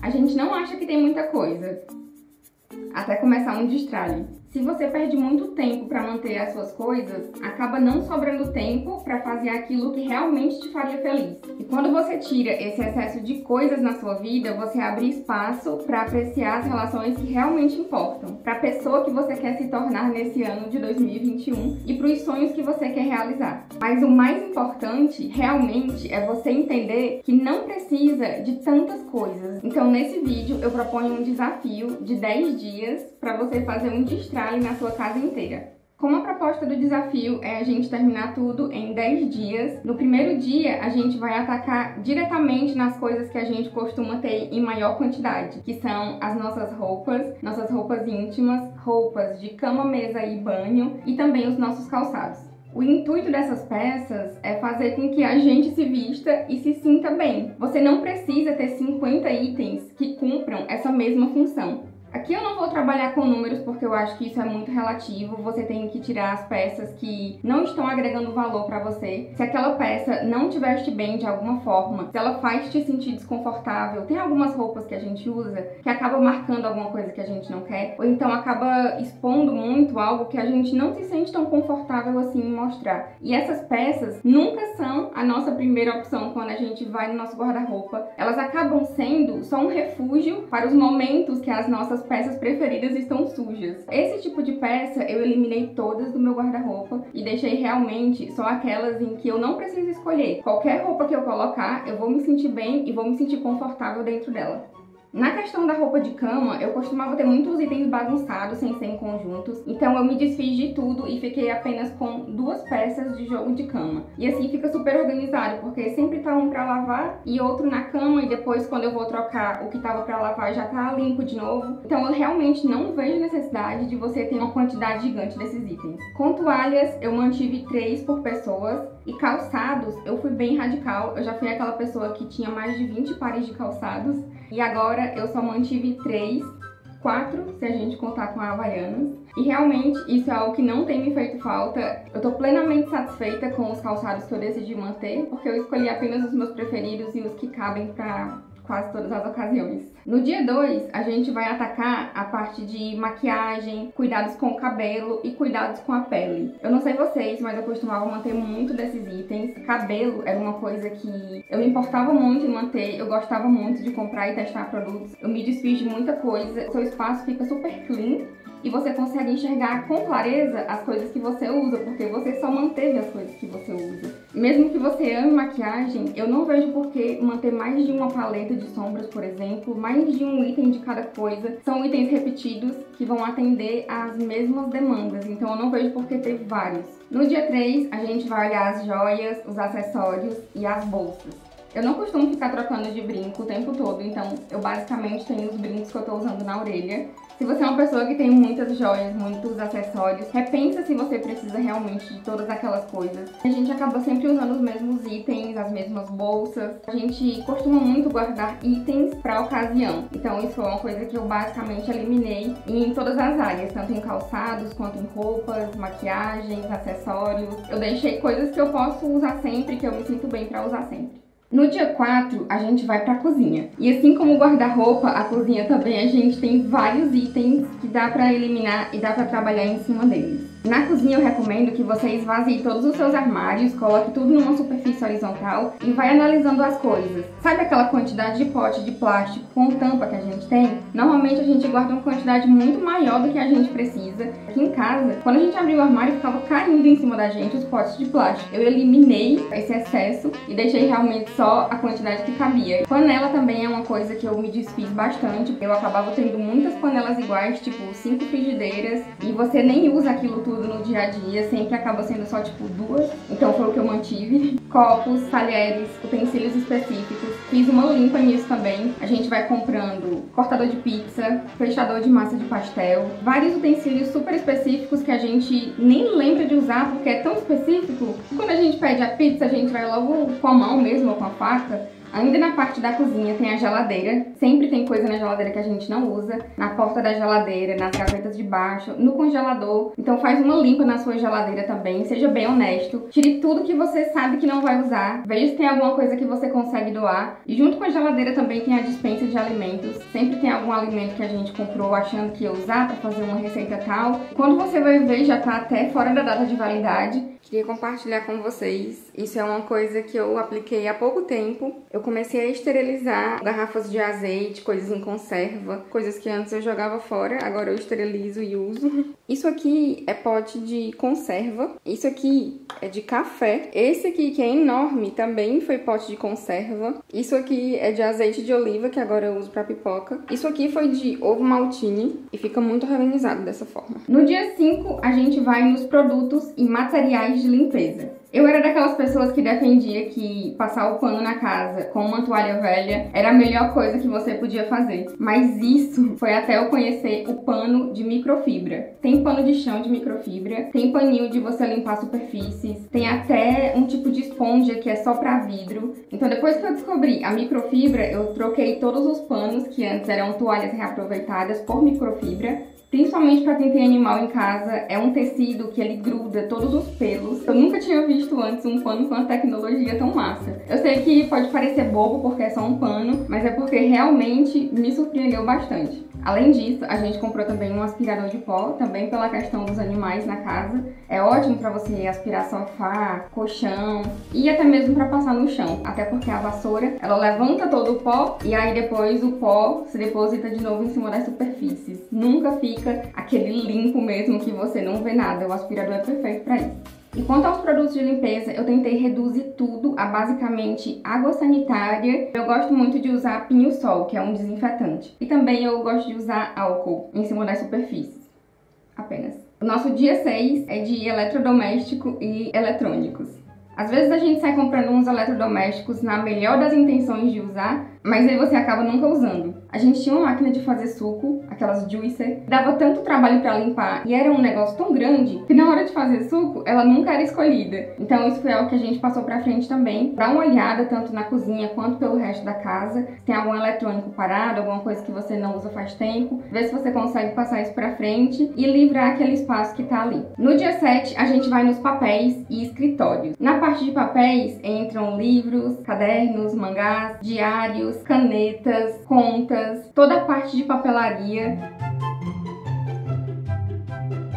A gente não acha que tem muita coisa, até começar um destralhe. Se você perde muito tempo para manter as suas coisas, acaba não sobrando tempo para fazer aquilo que realmente te faria feliz. E quando você tira esse excesso de coisas na sua vida, você abre espaço para apreciar as relações que realmente importam, para a pessoa que você quer se tornar nesse ano de 2021 e para os sonhos que você quer realizar. Mas o mais importante, realmente, é você entender que não precisa de tantas coisas. Então, nesse vídeo, eu proponho um desafio de 10 dias para você fazer um destralhe na sua casa inteira. Como a proposta do desafio é a gente terminar tudo em 10 dias, no primeiro dia a gente vai atacar diretamente nas coisas que a gente costuma ter em maior quantidade, que são as nossas roupas íntimas, roupas de cama, mesa e banho e também os nossos calçados. O intuito dessas peças é fazer com que a gente se vista e se sinta bem. Você não precisa ter 50 itens que cumpram essa mesma função. Aqui eu não vou trabalhar com números porque eu acho que isso é muito relativo, você tem que tirar as peças que não estão agregando valor para você. Se aquela peça não te veste bem de alguma forma, se ela faz te sentir desconfortável, tem algumas roupas que a gente usa que acaba marcando alguma coisa que a gente não quer, ou então acaba expondo muito algo que a gente não se sente tão confortável assim em mostrar. E essas peças nunca são a nossa primeira opção quando a gente vai no nosso guarda-roupa. Elas acabam sendo só um refúgio para os momentos que as nossas peças preferidas estão sujas. Esse tipo de peça eu eliminei todas do meu guarda-roupa e deixei realmente só aquelas em que eu não preciso escolher. Qualquer roupa que eu colocar, eu vou me sentir bem e vou me sentir confortável dentro dela. Na questão da roupa de cama, eu costumava ter muitos itens bagunçados sem ser em conjuntos, então eu me desfiz de tudo e fiquei apenas com 2 peças de jogo de cama. E assim fica super organizado, porque sempre tá um pra lavar e outro na cama, e depois quando eu vou trocar o que tava pra lavar já tá limpo de novo. Então eu realmente não vejo necessidade de você ter uma quantidade gigante desses itens. Com toalhas, eu mantive 3 por pessoas. E calçados, eu fui bem radical, eu já fui aquela pessoa que tinha mais de 20 pares de calçados e agora eu só mantive 3, 4 se a gente contar com a Havaianas. E realmente isso é algo que não tem me feito falta. Eu tô plenamente satisfeita com os calçados que eu decidi manter, porque eu escolhi apenas os meus preferidos e os que cabem pra quase todas as ocasiões. No dia 2, a gente vai atacar a parte de maquiagem, cuidados com o cabelo e cuidados com a pele. Eu não sei vocês, mas eu costumava manter muito desses itens. Cabelo era uma coisa que eu me importava muito em manter, eu gostava muito de comprar e testar produtos. Eu me desfiz de muita coisa, o seu espaço fica super clean e você consegue enxergar com clareza as coisas que você usa, porque você só manteve as coisas que você usa. Mesmo que você ame maquiagem, eu não vejo por que manter mais de uma paleta de sombras, por exemplo, mais de um item de cada coisa. São itens repetidos que vão atender às mesmas demandas, então eu não vejo por que ter vários. No dia 3, a gente vai olhar as joias, os acessórios e as bolsas. Eu não costumo ficar trocando de brinco o tempo todo, então eu basicamente tenho os brincos que eu tô usando na orelha. Se você é uma pessoa que tem muitas joias, muitos acessórios, repensa se você precisa realmente de todas aquelas coisas. A gente acaba sempre usando os mesmos itens, as mesmas bolsas. A gente costuma muito guardar itens pra ocasião. Então isso é uma coisa que eu basicamente eliminei em todas as áreas, tanto em calçados, quanto em roupas, maquiagens, acessórios. Eu deixei coisas que eu posso usar sempre, que eu me sinto bem pra usar sempre. No dia 4, a gente vai pra cozinha. E assim como o guarda-roupa, a cozinha também a gente tem vários itens que dá pra eliminar e dá pra trabalhar em cima deles. Na cozinha eu recomendo que você esvazie todos os seus armários, coloque tudo numa superfície horizontal e vai analisando as coisas. Sabe aquela quantidade de pote de plástico com tampa que a gente tem? Normalmente a gente guarda uma quantidade muito maior do que a gente precisa. Aqui em casa, quando a gente abriu o armário, ficava caindo em cima da gente os potes de plástico. Eu eliminei esse excesso e deixei realmente só a quantidade que cabia. Panela também é uma coisa que eu me desfiz bastante. Eu acabava tendo muitas panelas iguais, tipo 5 frigideiras, e você nem usa aquilo tudo no dia a dia, sempre acaba sendo só tipo 2, então foi o que eu mantive. Copos, talheres, utensílios específicos, fiz uma limpa nisso também. A gente vai comprando cortador de pizza, fechador de massa de pastel, vários utensílios super específicos que a gente nem lembra de usar porque é tão específico. Quando a gente pede a pizza, a gente vai logo com a mão mesmo ou com a faca. Ainda na parte da cozinha tem a geladeira. Sempre tem coisa na geladeira que a gente não usa. Na porta da geladeira, nas gavetas de baixo, no congelador. Então faz uma limpa na sua geladeira também. Seja bem honesto. Tire tudo que você sabe que não vai usar. Veja se tem alguma coisa que você consegue doar. E junto com a geladeira também tem a despensa de alimentos. Sempre tem algum alimento que a gente comprou achando que ia usar para fazer uma receita tal. Quando você vai ver, já tá até fora da data de validade. Queria compartilhar com vocês. Isso é uma coisa que eu apliquei há pouco tempo. Eu comecei a esterilizar garrafas de azeite, coisas em conserva, coisas que antes eu jogava fora, agora eu esterilizo e uso. Isso aqui é pote de conserva. Isso aqui é de café. Esse aqui, que é enorme, também foi pote de conserva. Isso aqui é de azeite de oliva, que agora eu uso pra pipoca. Isso aqui foi de ovo maltine e fica muito organizado dessa forma. No dia 5, a gente vai nos produtos e materiais de limpeza. Eu era daquelas pessoas que defendia que passar o pano na casa com uma toalha velha era a melhor coisa que você podia fazer. Mas isso foi até eu conhecer o pano de microfibra. Tem pano de chão de microfibra, tem paninho de você limpar superfícies, tem até um tipo de esponja que é só pra vidro. Então depois que eu descobri a microfibra, eu troquei todos os panos que antes eram toalhas reaproveitadas por microfibra. Principalmente para quem tem animal em casa, é um tecido que ele gruda todos os pelos. Eu nunca tinha visto antes um pano com uma tecnologia tão massa. Eu sei que pode parecer bobo porque é só um pano, mas é porque realmente me surpreendeu bastante. Além disso, a gente comprou também um aspirador de pó, também pela questão dos animais na casa. É ótimo para você aspirar sofá, colchão e até mesmo para passar no chão. Até porque a vassoura, ela levanta todo o pó e aí depois o pó se deposita de novo em cima das superfícies. Nunca fica aquele limpo mesmo que você não vê nada. O aspirador é perfeito para isso. E quanto aos produtos de limpeza, eu tentei reduzir tudo a basicamente água sanitária. Eu gosto muito de usar pinho-sol, que é um desinfetante. E também eu gosto de usar álcool em cima das superfícies. Apenas. O nosso dia 6 é de eletrodoméstico e eletrônicos. Às vezes a gente sai comprando uns eletrodomésticos na melhor das intenções de usar, mas aí você acaba nunca usando. A gente tinha uma máquina de fazer suco, aquelas juicer, dava tanto trabalho pra limpar e era um negócio tão grande que na hora de fazer suco, ela nunca era escolhida. Então isso foi algo que a gente passou pra frente também. Dá uma olhada tanto na cozinha quanto pelo resto da casa. Se tem algum eletrônico parado, alguma coisa que você não usa faz tempo, vê se você consegue passar isso pra frente e livrar aquele espaço que tá ali. No dia 7, a gente vai nos papéis e escritórios. Na parte de papéis entram livros, cadernos, mangás, diários, canetas, contas, toda a parte de papelaria.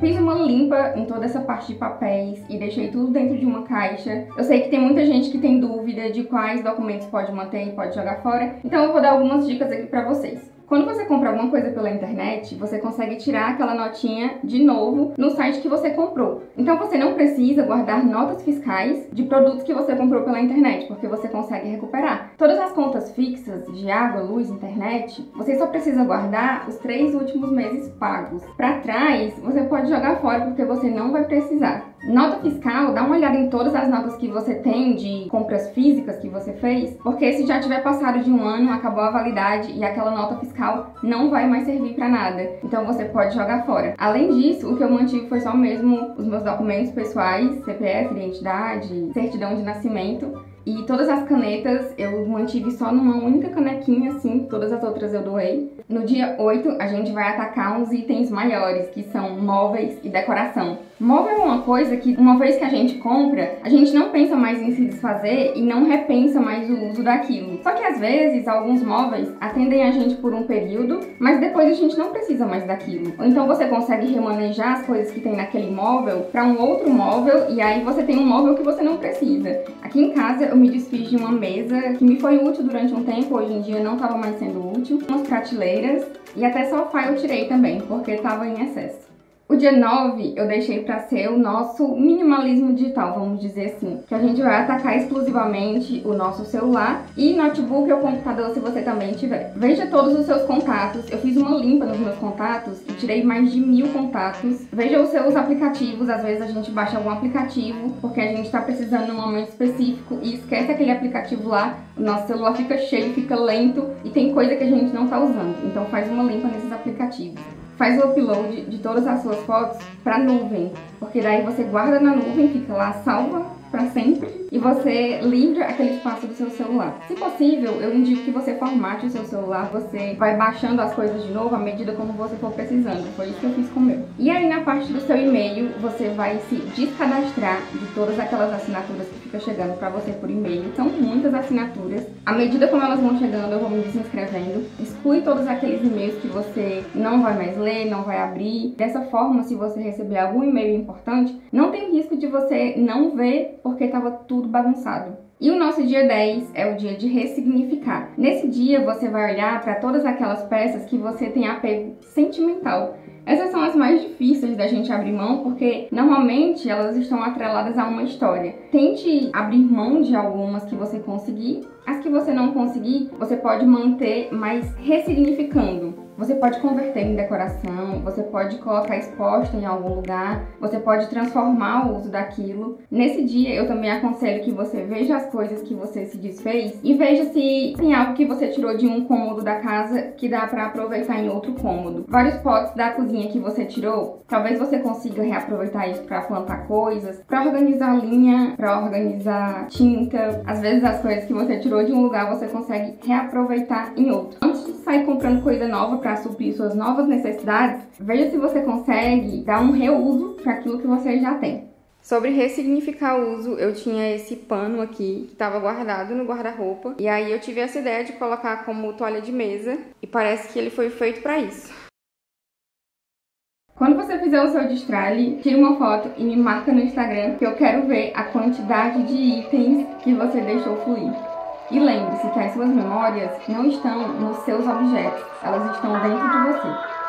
Fiz uma limpa em toda essa parte de papéis e deixei tudo dentro de uma caixa. Eu sei que tem muita gente que tem dúvida de quais documentos pode manter e pode jogar fora, então eu vou dar algumas dicas aqui pra vocês. Quando você compra alguma coisa pela internet, você consegue tirar aquela notinha de novo no site que você comprou. Então você não precisa guardar notas fiscais de produtos que você comprou pela internet, porque você consegue recuperar. Todas as contas fixas de água, luz, internet, você só precisa guardar os 3 últimos meses pagos. Para trás, você pode jogar fora porque você não vai precisar. Nota fiscal, dá uma olhada em todas as notas que você tem de compras físicas que você fez, porque se já tiver passado de um ano, acabou a validade e aquela nota fiscal não vai mais servir para nada. Então você pode jogar fora. Além disso, o que eu mantive foi só mesmo os meus documentos pessoais, CPF, identidade, certidão de nascimento. E todas as canetas eu mantive só numa única canequinha, assim, todas as outras eu doei. No dia 8, a gente vai atacar uns itens maiores, que são móveis e decoração. Móvel é uma coisa que, uma vez que a gente compra, a gente não pensa mais em se desfazer e não repensa mais o uso daquilo. Só que às vezes, alguns móveis atendem a gente por um período, mas depois a gente não precisa mais daquilo. Ou então você consegue remanejar as coisas que tem naquele móvel para um outro móvel e aí você tem um móvel que você não precisa. Aqui em casa eu me desfiz de uma mesa que me foi útil durante um tempo, hoje em dia não estava mais sendo útil. Umas prateleiras e até sofá eu tirei também, porque estava em excesso. O dia 9 eu deixei para ser o nosso minimalismo digital, vamos dizer assim. Que a gente vai atacar exclusivamente o nosso celular e notebook ou computador se você também tiver. Veja todos os seus contatos. Eu fiz uma limpa nos meus contatos e tirei mais de 1000 contatos. Veja os seus aplicativos, às vezes a gente baixa algum aplicativo porque a gente está precisando num momento específico e esquece aquele aplicativo lá. O nosso celular fica cheio, fica lento e tem coisa que a gente não está usando. Então faz uma limpa nesses aplicativos. Faz o upload de todas as suas fotos para nuvem, porque daí você guarda na nuvem, fica lá salva para sempre. e você livra aquele espaço do seu celular. Se possível, eu indico que você formate o seu celular, você vai baixando as coisas de novo à medida como você for precisando. Foi isso que eu fiz com o meu. E aí na parte do seu e-mail, você vai se descadastrar de todas aquelas assinaturas que ficam chegando para você por e-mail. São muitas assinaturas. À medida como elas vão chegando, eu vou me desinscrevendo. Exclui todos aqueles e-mails que você não vai mais ler, não vai abrir. Dessa forma, se você receber algum e-mail importante, não tem risco de você não ver porque estava tudo bagunçado. E o nosso dia 10 é o dia de ressignificar. Nesse dia, você vai olhar para todas aquelas peças que você tem apego sentimental. Essas são as mais difíceis da gente abrir mão, porque normalmente elas estão atreladas a uma história. Tente abrir mão de algumas que você conseguir. As que você não conseguir, você pode manter, mas ressignificando. Você pode converter em decoração, você pode colocar exposta em algum lugar, você pode transformar o uso daquilo. Nesse dia, eu também aconselho que você veja as coisas que você se desfez e veja se tem algo que você tirou de um cômodo da casa que dá para aproveitar em outro cômodo. Vários potes da cozinha que você tirou, talvez você consiga reaproveitar isso para plantar coisas, para organizar linha, para organizar tinta. Às vezes as coisas que você tirou de um lugar você consegue reaproveitar em outro. Antes de sair comprando coisa nova para suprir suas novas necessidades, veja se você consegue dar um reuso para aquilo que você já tem. Sobre ressignificar o uso, eu tinha esse pano aqui que estava guardado no guarda-roupa e aí eu tive essa ideia de colocar como toalha de mesa e parece que ele foi feito para isso. Quando você fizer o seu destralhe, tira uma foto e me marca no Instagram que eu quero ver a quantidade de itens que você deixou fluir. E lembre-se que as suas memórias não estão nos seus objetos, elas estão dentro de você.